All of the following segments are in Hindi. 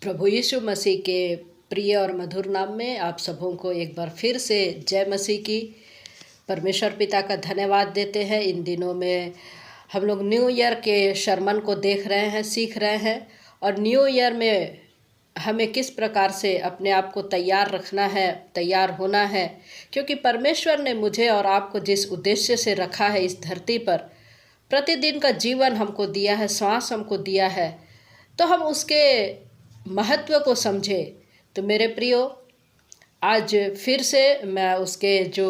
प्रभु यीशु मसीह के प्रिय और मधुर नाम में आप सबों को एक बार फिर से जय मसीह की। परमेश्वर पिता का धन्यवाद देते हैं। इन दिनों में हम लोग न्यू ईयर के शर्मन को देख रहे हैं, सीख रहे हैं, और न्यू ईयर में हमें किस प्रकार से अपने आप को तैयार रखना है, तैयार होना है, क्योंकि परमेश्वर ने मुझे और आपको जिस उद्देश्य से रखा है इस धरती पर, प्रतिदिन का जीवन हमको दिया है, श्वास हमको दिया है, तो हम उसके महत्व को समझे। तो मेरे प्रियो, आज फिर से मैं उसके जो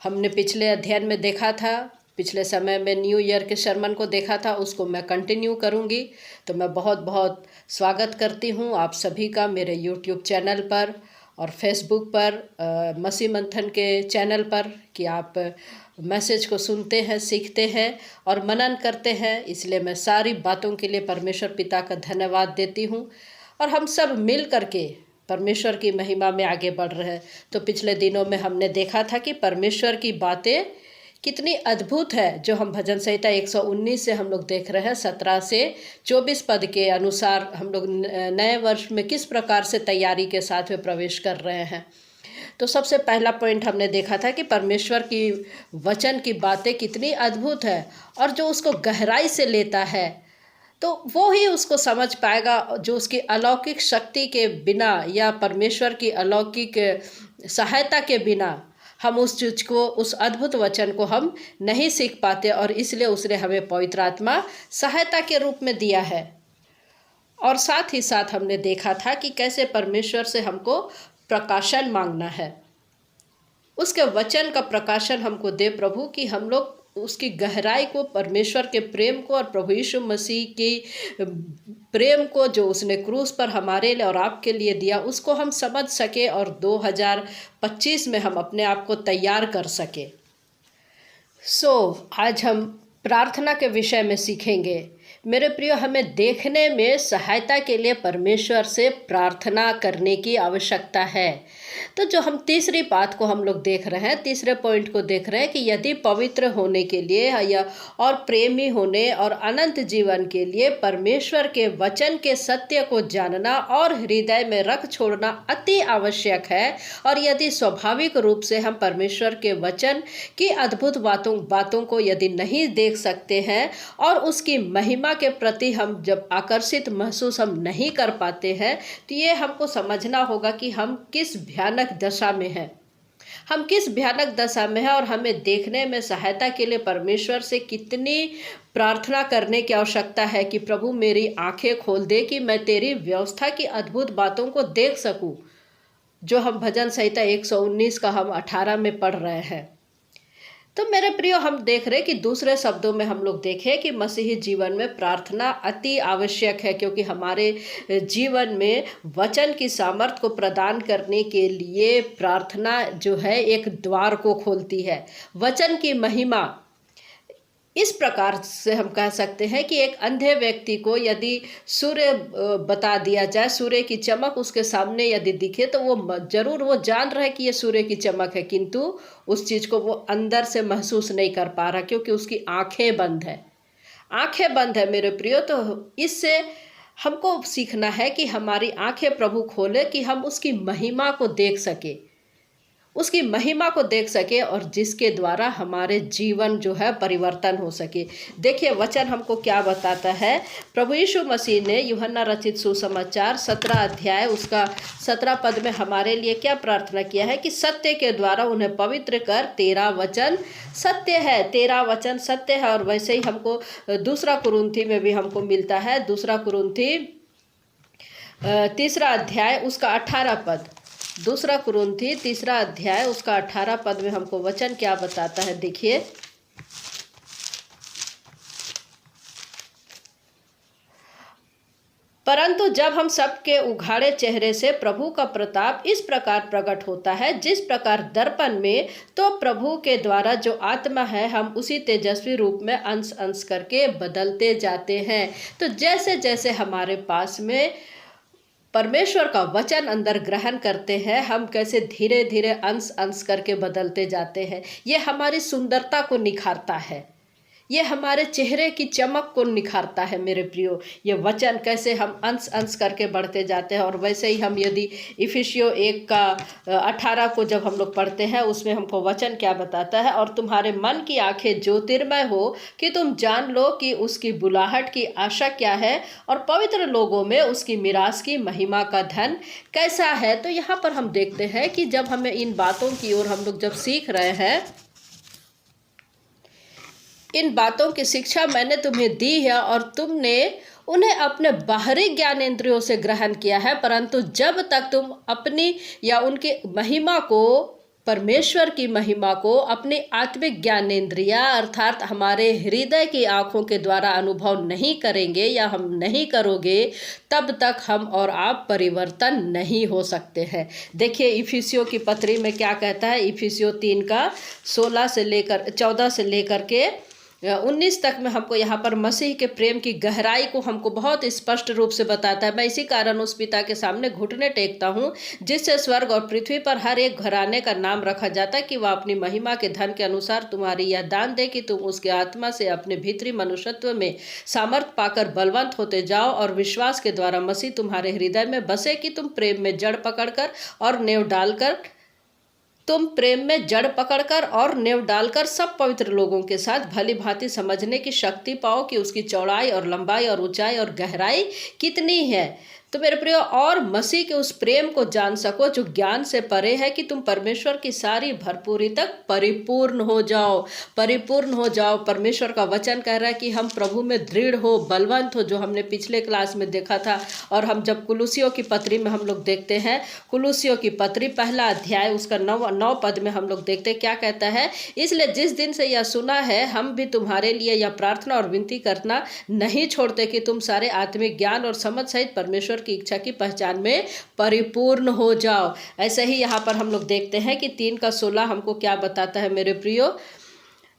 हमने पिछले अध्ययन में देखा था, पिछले समय में न्यू ईयर के शर्मन को देखा था, उसको मैं कंटिन्यू करूंगी। तो मैं बहुत बहुत स्वागत करती हूं आप सभी का मेरे यूट्यूब चैनल पर और फेसबुक पर, मसीह मंथन के चैनल पर, कि आप मैसेज को सुनते हैं, सीखते हैं और मनन करते हैं। इसलिए मैं सारी बातों के लिए परमेश्वर पिता का धन्यवाद देती हूँ, और हम सब मिल करके परमेश्वर की महिमा में आगे बढ़ रहे हैं। तो पिछले दिनों में हमने देखा था कि परमेश्वर की बातें कितनी अद्भुत है, जो हम भजन संहिता 119 से हम लोग देख रहे हैं, 17 से 24 पद के अनुसार हम लोग नए वर्ष में किस प्रकार से तैयारी के साथ में प्रवेश कर रहे हैं। तो सबसे पहला पॉइंट हमने देखा था कि परमेश्वर की वचन की बातें कितनी अद्भुत है, और जो उसको गहराई से लेता है तो वो ही उसको समझ पाएगा। जो उसकी अलौकिक शक्ति के बिना या परमेश्वर की अलौकिक सहायता के बिना हम उस चीज़ को, उस अद्भुत वचन को हम नहीं सीख पाते, और इसलिए उसने हमें पवित्र आत्मा सहायता के रूप में दिया है। और साथ ही साथ हमने देखा था कि कैसे परमेश्वर से हमको प्रकाशन मांगना है, उसके वचन का प्रकाशन हमको दे प्रभु, कि हम लोग उसकी गहराई को, परमेश्वर के प्रेम को और प्रभु यीशु मसीह की प्रेम को जो उसने क्रूस पर हमारे लिए और आपके लिए दिया, उसको हम समझ सके और 2025 में हम अपने आप को तैयार कर सके। आज हम प्रार्थना के विषय में सीखेंगे। मेरे प्रियो, हमें देखने में सहायता के लिए परमेश्वर से प्रार्थना करने की आवश्यकता है। तो जो हम तीसरी बात को हम लोग देख रहे हैं, तीसरे पॉइंट को देख रहे हैं, कि यदि पवित्र होने के लिए या और प्रेमी होने और अनंत जीवन के लिए परमेश्वर के वचन के सत्य को जानना और हृदय में रख छोड़ना अति आवश्यक है, और यदि स्वाभाविक रूप से हम परमेश्वर के वचन की अद्भुत बातों को यदि नहीं देख सकते हैं और उसकी महिमा के प्रति हम जब आकर्षित महसूस हम नहीं कर पाते हैं, तो ये हमको समझना होगा कि हम किस भयानक दशा में हैं। हम किस भयानक दशा में हैं, और हमें देखने में सहायता के लिए परमेश्वर से कितनी प्रार्थना करने की आवश्यकता है कि प्रभु मेरी आंखें खोल दे कि मैं तेरी व्यवस्था की अद्भुत बातों को देख सकूं, जो हम भजन संहिता 119 का हम 18 में पढ़ रहे हैं। तो मेरे प्रियो, हम देख रहे कि दूसरे शब्दों में हम लोग देखें कि मसीही जीवन में प्रार्थना अति आवश्यक है, क्योंकि हमारे जीवन में वचन की सामर्थ्य को प्रदान करने के लिए प्रार्थना जो है एक द्वार को खोलती है। वचन की महिमा इस प्रकार से हम कह सकते हैं कि एक अंधे व्यक्ति को यदि सूर्य बता दिया जाए, सूर्य की चमक उसके सामने यदि दिखे, तो वो जरूर वो जान रहा है कि ये सूर्य की चमक है, किंतु उस चीज़ को वो अंदर से महसूस नहीं कर पा रहा, क्योंकि उसकी आंखें बंद है। आंखें बंद है मेरे प्रियो। तो इससे हमको सीखना है कि हमारी आंखें प्रभु खोले, कि हम उसकी महिमा को देख सके, उसकी महिमा को देख सके, और जिसके द्वारा हमारे जीवन जो है परिवर्तन हो सके। देखिए वचन हमको क्या बताता है। प्रभु यीशु मसीह ने यूहन्ना रचित सुसमाचार 17 अध्याय उसका 17 पद में हमारे लिए क्या प्रार्थना किया है, कि सत्य के द्वारा उन्हें पवित्र कर, तेरा वचन सत्य है, तेरा वचन सत्य है। और वैसे ही हमको दूसरा कुरिन्थी में भी हमको मिलता है, दूसरा कुरिन्थी 3 अध्याय उसका 18 पद, दूसरा कुरिन्थी 3 अध्याय उसका 18 पद में हमको वचन क्या बताता है। देखिए, परंतु जब हम सबके उघाड़े चेहरे से प्रभु का प्रताप इस प्रकार प्रकट होता है, जिस प्रकार दर्पण में, तो प्रभु के द्वारा जो आत्मा है, हम उसी तेजस्वी रूप में अंश अंश करके बदलते जाते हैं। तो जैसे जैसे हमारे पास में परमेश्वर का वचन अंदर ग्रहण करते हैं, हम कैसे धीरे धीरे अंश अंश करके बदलते जाते हैं। ये हमारी सुंदरता को निखारता है, ये हमारे चेहरे की चमक को निखारता है मेरे प्रियो। ये वचन कैसे हम अंश अंश करके बढ़ते जाते हैं। और वैसे ही हम यदि इफिसियों 1 का 18 को जब हम लोग पढ़ते हैं, उसमें हमको वचन क्या बताता है, और तुम्हारे मन की आंखें ज्योतिर्मय हो कि तुम जान लो कि उसकी बुलाहट की आशा क्या है और पवित्र लोगों में उसकी मिरास की महिमा का धन कैसा है। तो यहाँ पर हम देखते हैं कि जब हमें इन बातों की ओर हम लोग जब सीख रहे हैं, इन बातों की शिक्षा मैंने तुम्हें दी है और तुमने उन्हें अपने बाहरी ज्ञानेंद्रियों से ग्रहण किया है, परंतु जब तक तुम अपनी या उनकी महिमा को, परमेश्वर की महिमा को अपनी आत्मिक ज्ञानेंद्रिया अर्थात हमारे हृदय की आंखों के द्वारा अनुभव नहीं करेंगे या हम नहीं करोगे, तब तक हम और आप परिवर्तन नहीं हो सकते हैं। देखिए इफिसियों की पत्री में क्या कहता है। इफिसियों 3 का 14 से लेकर के 19 तक में हमको यहाँ पर मसीह के प्रेम की गहराई को हमको बहुत स्पष्ट रूप से बताता है। मैं इसी कारण उस पिता के सामने घुटने टेकता हूँ जिससे स्वर्ग और पृथ्वी पर हर एक घराने का नाम रखा जाता है, कि वह अपनी महिमा के धन के अनुसार तुम्हारी यह दान दे कि तुम उसके आत्मा से अपने भीतरी मनुष्यत्व में सामर्थ पाकर बलवंत होते जाओ, और विश्वास के द्वारा मसीह तुम्हारे हृदय में बसे कि तुम प्रेम में जड़ पकड़कर और नेव डालकर सब पवित्र लोगों के साथ भली भांति समझने की शक्ति पाओ कि उसकी चौड़ाई और लंबाई और ऊंचाई और गहराई कितनी है। तो मेरे प्रियो, और मसीह के उस प्रेम को जान सको जो ज्ञान से परे है, कि तुम परमेश्वर की सारी भरपूरी तक परिपूर्ण हो जाओ। परमेश्वर का वचन कह रहा है कि हम प्रभु में दृढ़ हो, बलवंत हो, जो हमने पिछले क्लास में देखा था। और हम जब कुलुसियों की पत्री में हम लोग देखते हैं, कुलुसियों की पत्री 1 अध्याय उसका 9 पद में हम लोग देखते हैं क्या कहता है। इसलिए जिस दिन से यह सुना है, हम भी तुम्हारे लिए यह प्रार्थना और विनती करना नहीं छोड़ते कि तुम सारे आत्मिक ज्ञान और समझ सहित परमेश्वर की इच्छा की पहचान में परिपूर्ण हो जाओ। ऐसे ही यहाँ पर हम लोग देखते हैं कि 3 का 16 हमको क्या बताता है मेरे प्रियो।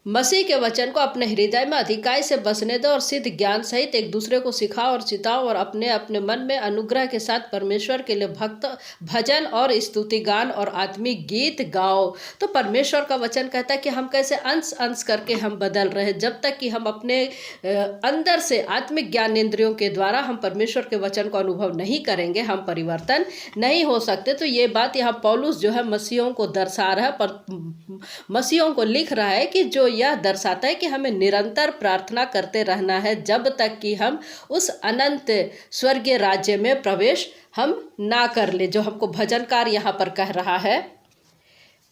मसीह के वचन को अपने हृदय में अधिकाई से बसने दो और सिद्ध ज्ञान सहित एक दूसरे को सिखाओ और चिताओ, और अपने अपने मन में अनुग्रह के साथ परमेश्वर के लिए भक्त भजन और स्तुति गान और आत्मिक गीत गाओ। तो परमेश्वर का वचन कहता है कि हम कैसे अंश अंश करके हम बदल रहे हैं। जब तक कि हम अपने अंदर से आत्मिक ज्ञानेंद्रियों के द्वारा हम परमेश्वर के वचन को अनुभव नहीं करेंगे, हम परिवर्तन नहीं हो सकते। तो ये बात यहाँ पौलुस जो है मसीहों को दर्शा रहा है, पर मसीहों को लिख रहा है कि जो यह दर्शाता है कि हमें निरंतर प्रार्थना करते रहना है जब तक कि हम उस अनंत स्वर्गीय राज्य में प्रवेश हम ना कर ले। जो हमको भजनकार यहाँ पर कह रहा है,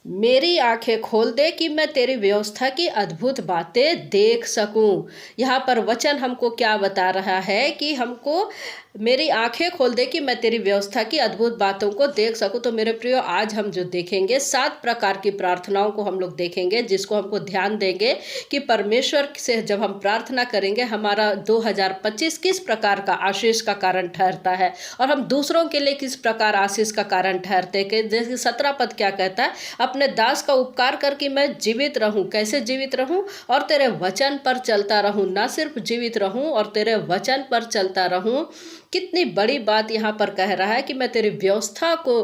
मेरी आंखें खोल दे कि मैं तेरी व्यवस्था की अद्भुत बातें देख सकूं। यहाँ पर वचन हमको क्या बता रहा है कि हमको मेरी आंखें खोल दे कि मैं तेरी व्यवस्था की अद्भुत बातों को देख सकूं। तो मेरे प्रियो, आज हम जो देखेंगे 7 प्रकार की प्रार्थनाओं को हम लोग देखेंगे, जिसको हमको ध्यान देंगे कि परमेश्वर से जब हम प्रार्थना करेंगे हमारा 2025 किस प्रकार का आशीष का कारण ठहरता है और हम दूसरों के लिए किस प्रकार आशीष का कारण ठहरते हैं। जैसे 17 पद क्या कहता है, अपने दास का उपकार करके मैं जीवित रहूं। कैसे जीवित रहूं? और तेरे वचन पर चलता रहूं। ना सिर्फ जीवित रहूं और तेरे वचन पर चलता रहूं। कितनी बड़ी बात यहाँ पर कह रहा है कि मैं तेरी व्यवस्था को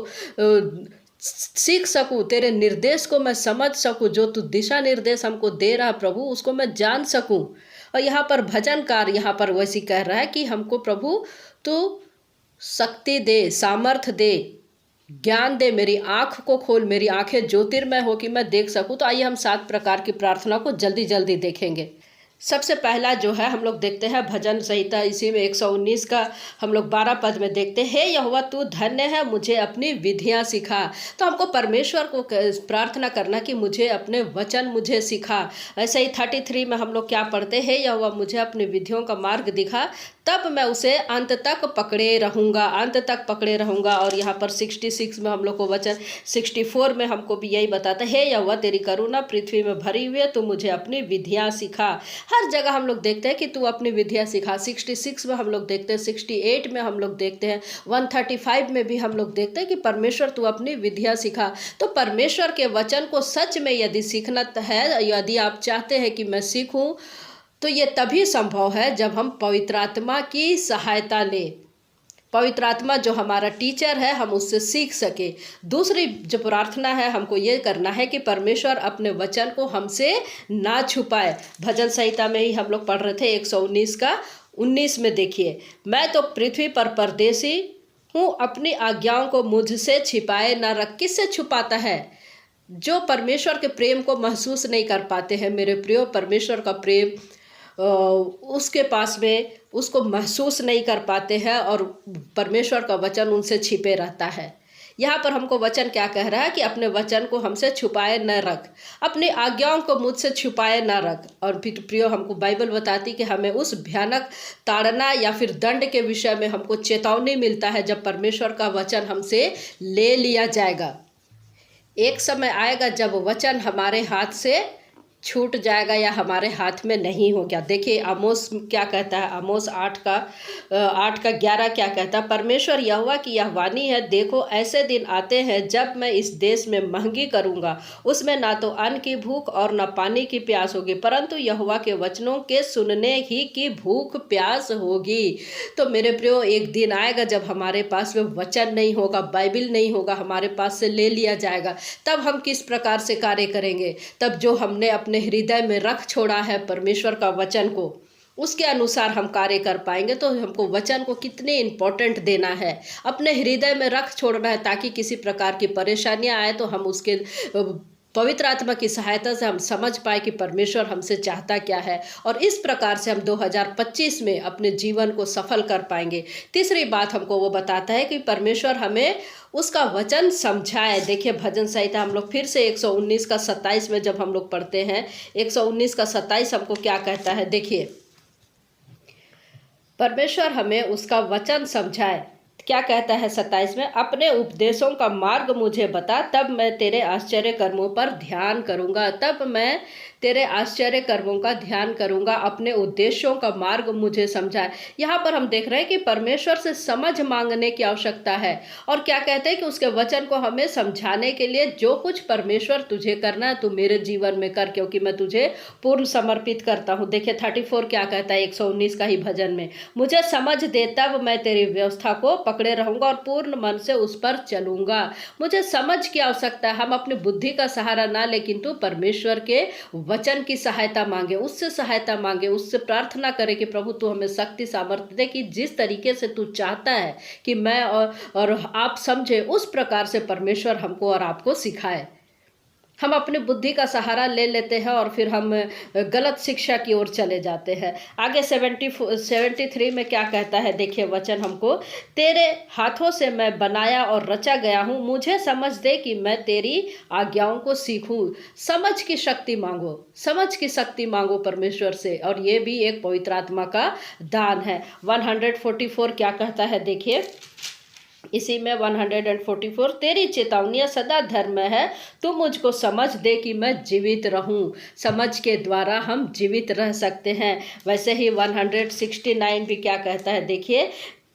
सीख सकूं, तेरे निर्देश को मैं समझ सकूं, जो तू दिशा निर्देश हमको दे रहा प्रभु उसको मैं जान सकूं। और यहाँ पर भजनकार यहाँ पर वैसी कह रहा है कि हमको प्रभु तू शक्ति दे, सामर्थ दे, ज्ञान दे, मेरी आँख को खोल, मेरी आंखें ज्योतिर्मय हो कि मैं देख सकूं। तो आइए हम 7 प्रकार की प्रार्थना को जल्दी जल्दी देखेंगे। सबसे पहला जो है हम लोग देखते हैं भजन संहिता, इसी में 119 का हम लोग 12 पद में देखते हैं, यहोवा तू धन्य है, मुझे अपनी विधियां सिखा। तो हमको परमेश्वर को प्रार्थना करना कि मुझे अपने वचन मुझे सिखा। ऐसे ही 33 में हम लोग क्या पढ़ते हैं, यहोवा मुझे अपनी विधियों का मार्ग दिखा, तब मैं उसे अंत तक पकड़े रहूँगा। और यहाँ पर 66 में हम लोग को वचन, 64 में हमको भी यही बताता है, यहोवा तेरी करुणा पृथ्वी में भरी हुई है, तू मुझे अपनी विधियां सिखा। हर जगह हम लोग देखते हैं कि तू अपनी विधियां सिखा। 66 में हम लोग देखते हैं, 68 में हम लोग देखते हैं, 135 में भी हम लोग देखते हैं कि परमेश्वर तू अपनी विधियां सिखा। तो परमेश्वर के वचन को सच में यदि सीखना है, यदि आप चाहते हैं कि मैं सीखूं, तो ये तभी संभव है जब हम पवित्र आत्मा की सहायता लें। पवित्र आत्मा जो हमारा टीचर है हम उससे सीख सके। दूसरी जो प्रार्थना है हमको ये करना है कि परमेश्वर अपने वचन को हमसे ना छुपाए। भजन संहिता में ही हम लोग पढ़ रहे थे 119 का 19 में देखिए, मैं तो पृथ्वी पर परदेसी हूँ, अपनी आज्ञाओं को मुझसे छिपाए ना रख। किससे छुपाता है? जो परमेश्वर के प्रेम को महसूस नहीं कर पाते हैं मेरे प्रियो, परमेश्वर का प्रेम उसके पास में उसको महसूस नहीं कर पाते हैं और परमेश्वर का वचन उनसे छिपे रहता है। यहाँ पर हमको वचन क्या कह रहा है कि अपने वचन को हमसे छुपाए न रख, अपनी आज्ञाओं को मुझसे छुपाए न रख। और फिर प्रियो हमको बाइबल बताती कि हमें उस भयानक ताड़ना या फिर दंड के विषय में हमको चेतावनी मिलता है जब परमेश्वर का वचन हमसे ले लिया जाएगा। एक समय आएगा जब वचन हमारे हाथ से छूट जाएगा या हमारे हाथ में नहीं हो गया। देखिए आमोस क्या कहता है, आमोस 8 का 11 क्या कहता है, परमेश्वर यहोवा की यह वाणी है, देखो ऐसे दिन आते हैं जब मैं इस देश में महंगी करूँगा, उसमें ना तो अन्न की भूख और ना पानी की प्यास होगी, परंतु यहोवा के वचनों के सुनने ही की भूख प्यास होगी। तो मेरे प्रियो एक दिन आएगा जब हमारे पास में वचन नहीं होगा, बाइबल नहीं होगा, हमारे पास से ले लिया जाएगा। तब हम किस प्रकार से कार्य करेंगे? तब जो हमने अपने हृदय में रख छोड़ा है परमेश्वर का वचन को, उसके अनुसार हम कार्य कर पाएंगे। तो हमको वचन को कितने इम्पोर्टेंट देना है, अपने हृदय में रख छोड़ना है, ताकि किसी प्रकार की परेशानियां आए तो हम उसके पवित्र आत्मा की सहायता से हम समझ पाए कि परमेश्वर हमसे चाहता क्या है, और इस प्रकार से हम 2025 में अपने जीवन को सफल कर पाएंगे। तीसरी बात हमको वो बताता है कि परमेश्वर हमें उसका वचन समझाए। देखिए भजन संहिता हम लोग फिर से 119 का 27 में जब हम लोग पढ़ते हैं, 119 का 27 हमको क्या कहता है, देखिए परमेश्वर हमें उसका वचन समझाए। क्या कहता है 27 में, अपने उपदेशों का मार्ग मुझे बता, तब मैं तेरे आश्चर्य कर्मों पर ध्यान करूंगा। तब मैं तेरे आश्चर्य कर्मों का ध्यान करूंगा, अपने उद्देश्यों का मार्ग मुझे समझाए। यहाँ पर हम देख रहे हैं कि परमेश्वर से समझ मांगने की आवश्यकता है। और क्या कहते हैं कि उसके वचन को हमें समझाने के लिए जो कुछ परमेश्वर तुझे करना है तू मेरे जीवन में कर, क्योंकि मैं तुझे पूर्ण समर्पित करता हूँ। देखिए 34 क्या कहता है 119 का ही भजन में, मुझे समझ दे तब मैं तेरी व्यवस्था को पकड़े रहूंगा और पूर्ण मन से उस पर चलूंगा। मुझे समझ की आवश्यकता है। हम अपनी बुद्धि का सहारा ना ले, किंतु परमेश्वर के वचन की सहायता मांगे, उससे सहायता मांगे, उससे प्रार्थना करें कि प्रभु तू हमें शक्ति सामर्थ्य दे कि जिस तरीके से तू चाहता है कि मैं और आप समझे, उस प्रकार से परमेश्वर हमको और आपको सिखाए। हम अपनी बुद्धि का सहारा ले लेते हैं और फिर हम गलत शिक्षा की ओर चले जाते हैं। आगे 73 में क्या कहता है, देखिए वचन हमको, तेरे हाथों से मैं बनाया और रचा गया हूँ, मुझे समझ दे कि मैं तेरी आज्ञाओं को सीखूं। समझ की शक्ति मांगो, समझ की शक्ति मांगो परमेश्वर से, और ये भी एक पवित्र आत्मा का दान है। 144 क्या कहता है, देखिए इसी में 144, तेरी चेतावनियाँ सदा धर्म है, तू मुझको समझ दे कि मैं जीवित रहूं। समझ के द्वारा हम जीवित रह सकते हैं। वैसे ही 169 भी क्या कहता है, देखिए,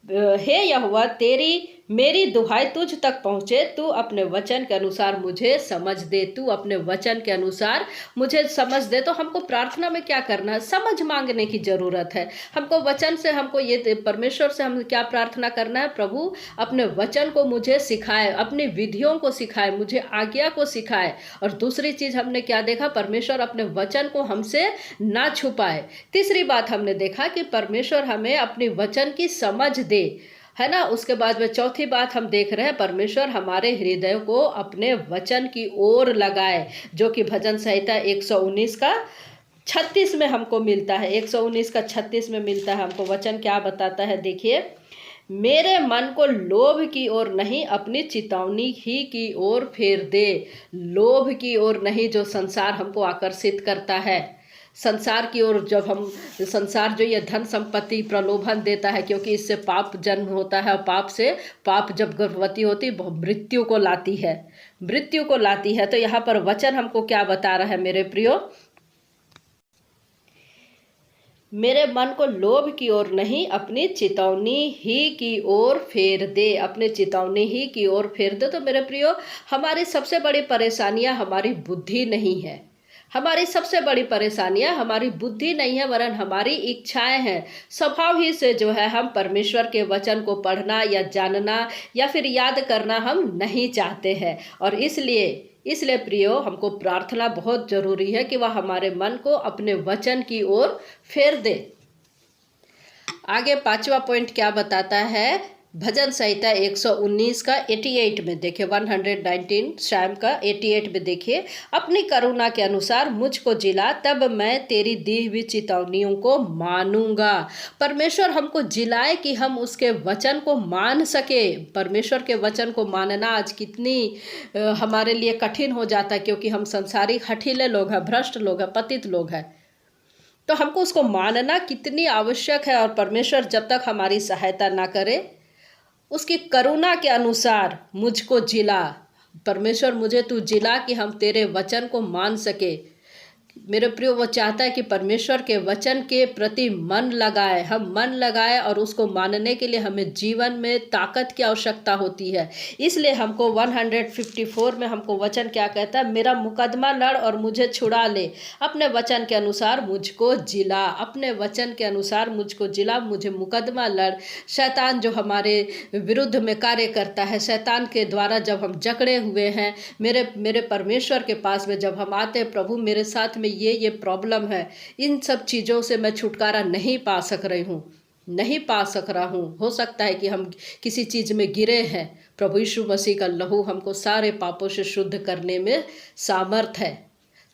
हे यहोवा तेरी मेरी दुहाई तुझ तक पहुँचे, तू अपने वचन के अनुसार मुझे समझ दे, तू अपने वचन के अनुसार मुझे समझ दे। तो हमको प्रार्थना में क्या करना है, समझ मांगने की ज़रूरत है। हमको वचन से, हमको ये परमेश्वर से हम क्या प्रार्थना करना है, प्रभु अपने वचन को मुझे सिखाए, अपनी विधियों को सिखाए, मुझे आज्ञा को सिखाए। और दूसरी चीज़ हमने क्या देखा, परमेश्वर अपने वचन को हमसे ना छुपाए। तीसरी बात हमने देखा कि परमेश्वर हमें अपनी वचन की समझ दे, है ना। उसके बाद में चौथी बात हम देख रहे हैं, परमेश्वर हमारे हृदय को अपने वचन की ओर लगाए, जो कि भजन संहिता 119 का 36 में हमको मिलता है। 119 का 36 में मिलता है हमको। वचन क्या बताता है, देखिए, मेरे मन को लोभ की ओर नहीं, अपनी चितौनी ही की ओर फेर दे। लोभ की ओर नहीं, जो संसार हमको आकर्षित करता है, संसार की ओर जब हम, संसार जो ये धन संपत्ति प्रलोभन देता है, क्योंकि इससे पाप जन्म होता है, और पाप से, पाप जब गर्भवती होती है मृत्यु को लाती है, मृत्यु को लाती है। तो यहाँ पर वचन हमको क्या बता रहा है मेरे प्रियो, मेरे मन को लोभ की ओर नहीं, अपनी चितौनी ही की ओर फेर दे, अपने चितौनी ही की ओर फेर दे। तो मेरे प्रियो, हमारी सबसे बड़ी परेशानियां हमारी बुद्धि नहीं है, हमारी सबसे बड़ी परेशानियां हमारी बुद्धि नहीं है, वरन हमारी इच्छाएं हैं। स्वभाव ही से जो है हम परमेश्वर के वचन को पढ़ना या जानना या फिर याद करना हम नहीं चाहते हैं। और इसलिए प्रियो, हमको प्रार्थना बहुत जरूरी है कि वह हमारे मन को अपने वचन की ओर फेर दे। आगे 5वां पॉइंट क्या बताता है? भजन संहिता 119 का 88 में देखिए, 119 शाम का 88 में देखिए, अपनी करुणा के अनुसार मुझको जिला, तब मैं तेरी दी हुई चेतावनियों को मानूंगा। परमेश्वर हमको जिलाए कि हम उसके वचन को मान सके। परमेश्वर के वचन को मानना आज कितनी हमारे लिए कठिन हो जाता है, क्योंकि हम संसारिक हठीले लोग हैं, भ्रष्ट लोग हैं, पतित लोग हैं। तो हमको उसको मानना कितनी आवश्यक है। और परमेश्वर जब तक हमारी सहायता ना करे, उसकी करुणा के अनुसार मुझको जिला, परमेश्वर मुझे तू जिला कि हम तेरे वचन को मान सके। मेरे प्रियो, वो चाहता है कि परमेश्वर के वचन के प्रति मन लगाए, हम मन लगाए, और उसको मानने के लिए हमें जीवन में ताकत की आवश्यकता होती है। इसलिए हमको 154 में हमको वचन क्या कहता है? मेरा मुकदमा लड़ और मुझे छुड़ा ले, अपने वचन के अनुसार मुझको जिला। अपने वचन के अनुसार मुझको जिला, मुझे मुकदमा लड़। शैतान जो हमारे विरुद्ध में कार्य करता है, शैतान के द्वारा जब हम जकड़े हुए हैं, मेरे परमेश्वर के पास में जब हम आते हैं, प्रभु मेरे साथ में ये प्रॉब्लम है, इन सब चीज़ों से मैं छुटकारा नहीं पा सक रहा हूँ। हो सकता है कि हम किसी चीज़ में गिरे हैं। प्रभु यीशु मसीह का लहू हमको सारे पापों से शुद्ध करने में सामर्थ है।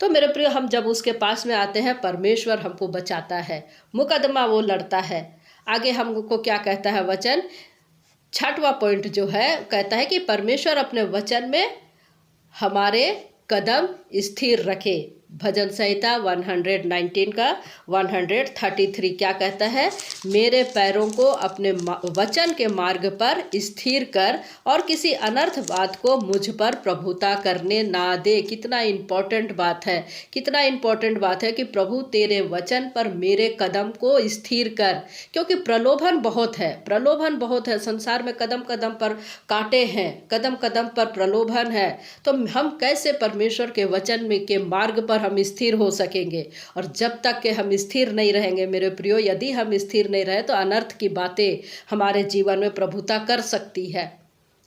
तो मेरे प्रिय, हम जब उसके पास में आते हैं, परमेश्वर हमको बचाता है, मुकदमा वो लड़ता है। आगे हमको क्या कहता है वचन? 6वां पॉइंट जो है, कहता है कि परमेश्वर अपने वचन में हमारे कदम स्थिर रखे। भजन संहिता 119 का 133 क्या कहता है? मेरे पैरों को अपने वचन के मार्ग पर स्थिर कर और किसी अनर्थ बात को मुझ पर प्रभुता करने ना दे। कितना इम्पोर्टेंट बात है, कितना इम्पोर्टेंट बात है कि प्रभु तेरे वचन पर मेरे कदम को स्थिर कर, क्योंकि प्रलोभन बहुत है, प्रलोभन बहुत है। संसार में कदम कदम पर कांटे हैं, कदम कदम पर प्रलोभन है। तो हम कैसे परमेश्वर के वचन में के मार्ग पर हम स्थिर हो सकेंगे? और जब तक के हम स्थिर नहीं रहेंगे मेरे प्रियो, यदि हम स्थिर नहीं रहे तो अनर्थ की बातें हमारे जीवन में प्रभुता कर सकती है।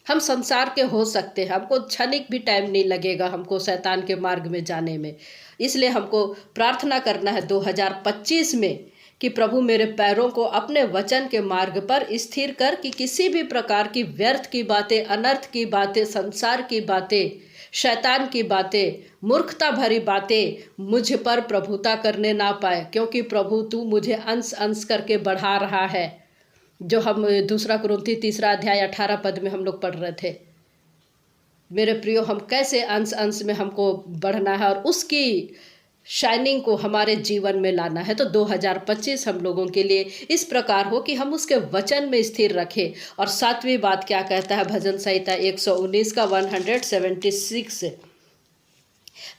हम संसार के हो सकते हैं, हमको क्षणिक भी टाइम नहीं लगेगा हमको शैतान के मार्ग में जाने में। इसलिए हमको प्रार्थना करना है 2025 में कि प्रभु मेरे पैरों को अपने वचन के मार्ग पर स्थिर कर, कि किसी भी प्रकार की व्यर्थ की बातें, अनर्थ की बातें, संसार की बातें, शैतान की बातें, मूर्खता भरी बातें मुझ पर प्रभुता करने ना पाए। क्योंकि प्रभु तू मुझे अंश अंश करके बढ़ा रहा है, जो हम 2 कुरिन्थी 3 अध्याय 18 पद में हम लोग पढ़ रहे थे। मेरे प्रियो, हम कैसे अंश अंश में हमको बढ़ना है और उसकी शाइनिंग को हमारे जीवन में लाना है। तो 2025 हम लोगों के लिए इस प्रकार हो कि हम उसके वचन में स्थिर रखें। और 7वीं बात क्या कहता है? भजन संहिता 119 का 176,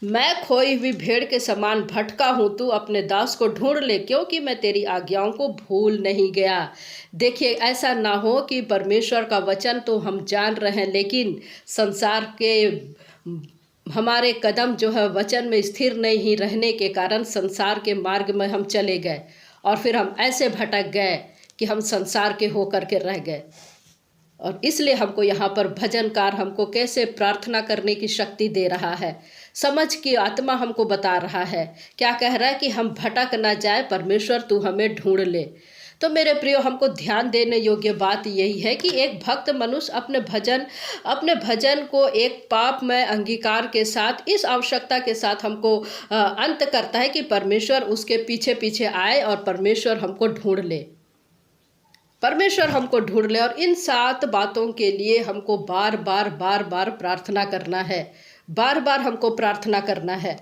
मैं खोई हुई भेड़ के समान भटका हूँ, तू अपने दास को ढूंढ ले, क्योंकि मैं तेरी आज्ञाओं को भूल नहीं गया। देखिए, ऐसा ना हो कि परमेश्वर का वचन तो हम जान रहे हैं, लेकिन संसार के हमारे कदम जो है वचन में स्थिर नहीं रहने के कारण संसार के मार्ग में हम चले गए, और फिर हम ऐसे भटक गए कि हम संसार के होकर के रह गए। और इसलिए हमको यहाँ पर भजनकार हमको कैसे प्रार्थना करने की शक्ति दे रहा है, समझ की आत्मा हमको बता रहा है। क्या कह रहा है? कि हम भटक ना जाए, परमेश्वर तू हमें ढूंढ ले। तो मेरे प्रियो, हमको ध्यान देने योग्य बात यही है कि एक भक्त मनुष्य अपने भजन को एक पापमय अंगीकार के साथ, इस आवश्यकता के साथ हमको अंत करता है कि परमेश्वर उसके पीछे पीछे आए और परमेश्वर हमको ढूंढ ले, परमेश्वर हमको ढूंढ ले। और इन 7 बातों के लिए हमको बार बार प्रार्थना करना है, बार बार हमको प्रार्थना करना है।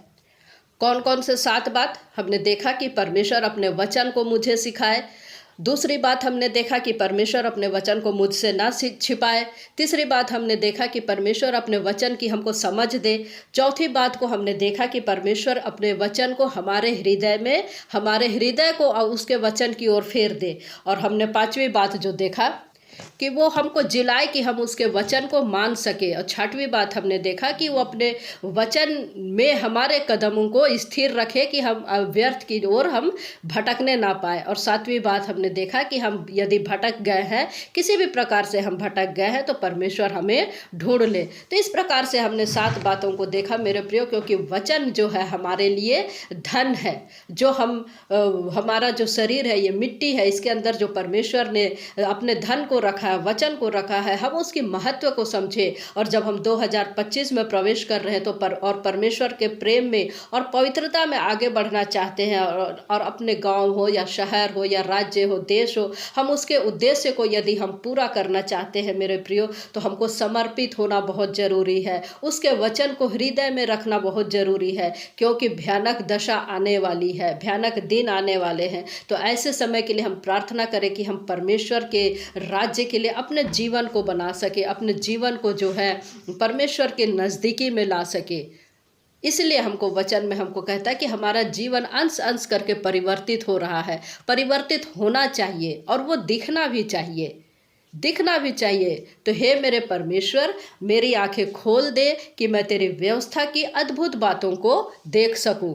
कौन कौन से 7 बात? हमने देखा कि परमेश्वर अपने वचन को मुझे सिखाए। दूसरी बात हमने देखा कि परमेश्वर अपने वचन को मुझसे ना छिपाए। तीसरी बात हमने देखा कि परमेश्वर अपने वचन की हमको समझ दे। चौथी बात को हमने देखा कि परमेश्वर अपने वचन को हमारे हृदय को उसके वचन की ओर फेर दे। और हमने 5वीं बात जो देखा कि वो हमको जिलाए कि हम उसके वचन को मान सके। और छठवीं बात हमने देखा कि वो अपने वचन में हमारे कदमों को स्थिर रखे कि हम व्यर्थ की ओर हम भटकने ना पाए। और सातवीं बात हमने देखा कि हम यदि भटक गए हैं, किसी भी प्रकार से हम भटक गए हैं, तो परमेश्वर हमें ढूंढ ले। तो इस प्रकार से हमने 7 बातों को देखा मेरे प्रियो, क्योंकि वचन जो है हमारे लिए धन है। जो हमारा जो शरीर है ये मिट्टी है, इसके अंदर जो परमेश्वर ने अपने धन को रखा है, वचन को रखा है, हम उसकी महत्व को समझे। और जब हम 2025 में प्रवेश कर रहे हैं तो और परमेश्वर के प्रेम में और पवित्रता में आगे बढ़ना चाहते हैं, और अपने गांव हो या शहर हो या राज्य हो, देश हो, हम उसके उद्देश्य को यदि हम पूरा करना चाहते हैं मेरे प्रियो, तो हमको समर्पित होना बहुत ज़रूरी है। उसके वचन को हृदय में रखना बहुत ज़रूरी है, क्योंकि भयानक दशा आने वाली है, भयानक दिन आने वाले हैं। तो ऐसे समय के लिए हम प्रार्थना करें कि हम परमेश्वर के राज्य के लिए अपने जीवन को बना सके, अपने जीवन को जो है परमेश्वर के नज़दीकी में ला सके। इसलिए हमको वचन में हमको कहता है कि हमारा जीवन अंश अंश करके परिवर्तित हो रहा है, परिवर्तित होना चाहिए, और वो दिखना भी चाहिए, दिखना भी चाहिए। तो हे मेरे परमेश्वर, मेरी आंखें खोल दे कि मैं तेरी व्यवस्था की अद्भुत बातों को देख सकूं।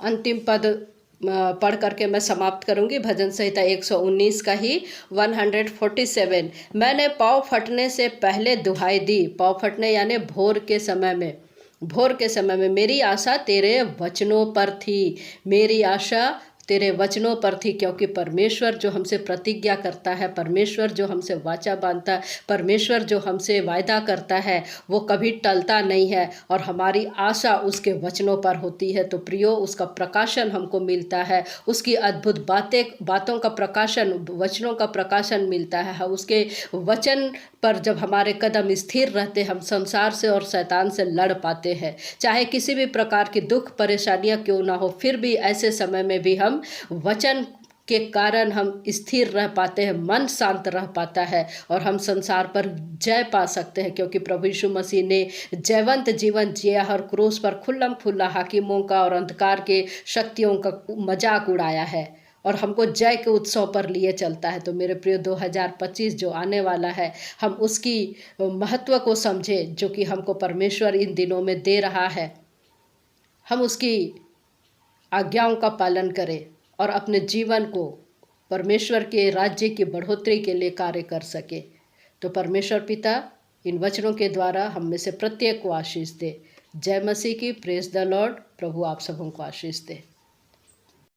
अंतिम पद पढ़ करके मैं समाप्त करूंगी। भजन संहिता 119 का ही 147। मैंने पाँव फटने से पहले दुहाई दी। पाँव फटने यानी भोर के समय में, भोर के समय में मेरी आशा तेरे वचनों पर थी, मेरी आशा तेरे वचनों पर थी। क्योंकि परमेश्वर जो हमसे प्रतिज्ञा करता है, परमेश्वर जो हमसे वाचा बांधता है, परमेश्वर जो हमसे वायदा करता है, वो कभी टलता नहीं है, और हमारी आशा उसके वचनों पर होती है। तो प्रियो, उसका प्रकाशन हमको मिलता है, उसकी अद्भुत बातों का प्रकाशन, वचनों का प्रकाशन मिलता है। उसके वचन पर जब हमारे कदम स्थिर रहते, हम संसार से और शैतान से लड़ पाते हैं। चाहे किसी भी प्रकार की दुख परेशानियां क्यों ना हो, फिर भी ऐसे समय में भी हम वचन के कारण हम स्थिर रह पाते हैं, मन शांत रह पाता है, और हम संसार पर जय पा सकते हैं। क्योंकि प्रभु यीशु मसीह ने जयवंत जीवन जिया और क्रूस पर खुल्लम खुल्ला हाकिमों का और अंधकार के शक्तियों का मजाक उड़ाया है, और हमको जय के उत्सव पर लिए चलता है। तो मेरे प्रिय, 2025 जो आने वाला है, हम उसकी महत्व को समझें जो कि हमको परमेश्वर इन दिनों में दे रहा है। हम उसकी आज्ञाओं का पालन करें और अपने जीवन को परमेश्वर के राज्य की बढ़ोतरी के लिए कार्य कर सके। तो परमेश्वर पिता इन वचनों के द्वारा हम में से प्रत्येक को आशीष दे। जय मसीह की। Praise the Lord. प्रभु आप सबों को आशीष दे।